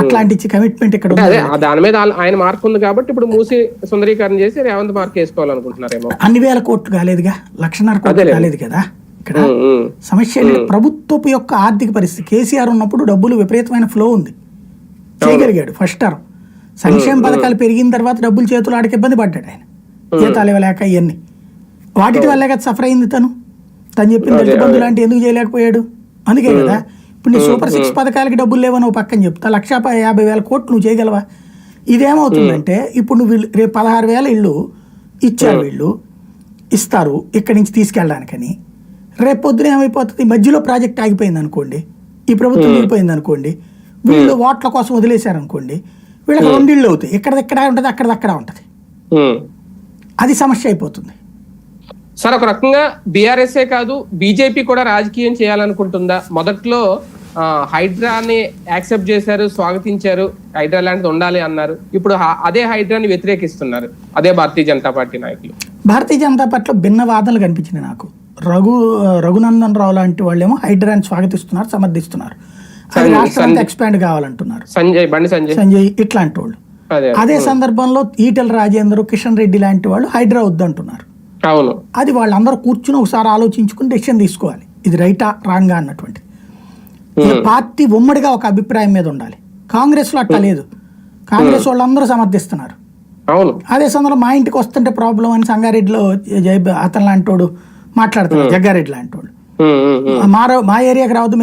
అట్లాంటి కమిట్మెంట్ ఇక్కడ అదే దాని మీద ఆయన మార్క్ ఉంది కాబట్టి ఇప్పుడు మూసి సుందరీకరణ చేసి రేవంత్ మార్క్ వేసుకోవాలనుకుంటున్నారేమో. అన్ని వేల కోట్లు కాలేదుగా, 1,50,000 కోట్లు కాలేదు కదా. ఇక్కడ సమస్య ఏంటంటే ప్రభుత్వపు యొక్క ఆర్థిక పరిస్థితి. కేసీఆర్ ఉన్నప్పుడు డబ్బులు విపరీతమైన ఫ్లో ఉంది, చేయగలిగాడు ఫస్ట్ టర్మ్. సంక్షేమ పథకాలు పెరిగిన తర్వాత డబ్బులు చేతులు ఆడికి ఇబ్బంది పడ్డాడు ఆయన, జీతాలు ఇవ్వలేక ఇవన్నీ. వాటి వల్లే కదా సఫర్ అయింది తను చెప్పిన దళిత బంధు లాంటి ఎందుకు చేయలేకపోయాడు, అందుకే కదా. ఇప్పుడు నీ సూపర్ 6 పథకాలకి డబ్బులు లేవని ఒక పక్కన చెప్తా, 1,50,000 కోట్లు నువ్వు చేయగలవా? ఇదేమవుతుందంటే ఇప్పుడు నువ్వు రేపు 16,000 ఇళ్ళు ఇచ్చారు, వీళ్ళు ఇస్తారు ఇక్కడి నుంచి తీసుకెళ్ళడానికని. రేపు పొద్దున ఏమైపోతుంది, మధ్యలో ప్రాజెక్ట్ ఆగిపోయింది అనుకోండి, ఈ ప్రభుత్వం దిగిపోయింది అనుకోండి, వీళ్ళు ఓట్ల కోసం వదిలేశారు అనుకోండి, వీళ్ళకి 2 ఇళ్ళు అవుతాయి, ఇక్కడెక్కడ ఉంటుంది అక్కడదక్కడ ఉంటుంది. అది సమస్య అయిపోతుంది సార్. ఒక రకంగా బీఆర్ఎస్ఏ కాదు బీజేపీ కూడా రాజకీయం చేయాలనుకుంటుందా? మొదట్లో హైడ్రాని యాక్సెప్ట్ చేశారు, స్వాగతించారు, హైడ్రా లాంటిది ఉండాలి అన్నారు. ఇప్పుడు అదే హైడ్రాని వ్యతిరేకిస్తున్నారు అదే భారతీయ జనతా పార్టీ నాయకులు. భారతీయ జనతా పార్టీలో భిన్న వాదనలు కనిపించింది నాకు. రఘునందన్ రావు లాంటి వాళ్ళేమో హైడ్రాని స్వాగతిస్తున్నారు, సమర్థిస్తున్నారు, అది రాష్ట్రం ఎక్స్పాండ్ కావాలంటున్నారు. సంజయ్ ఇట్లాంటి వాళ్ళు. అదే సందర్భంలో ఈటెల రాజేందర్, కిషన్ రెడ్డి లాంటి వాళ్ళు హైడ్రా వద్దంటున్నారు. అది వాళ్ళందరూ కూర్చుని ఒకసారి ఆలోచించుకుని డెసిషన్ తీసుకోవాలి, ఇది రైటా రాంగా అన్నటువంటి. పార్టీ ఉమ్మడిగా ఒక అభిప్రాయం మీద ఉండాలి. కాంగ్రెస్ లో అట్లా లేదు, కాంగ్రెస్ వాళ్ళందరూ సమర్థిస్తున్నారు. అదే సందర్భంలో మా ఇంటికి వస్తుంటే ప్రాబ్లం అని సంగారెడ్డిలో అతను లాంటి వాడు మాట్లాడుతున్నారు, జగ్గారెడ్డి లాంటి వాడు. మా ఏరియాకి రావద్దు,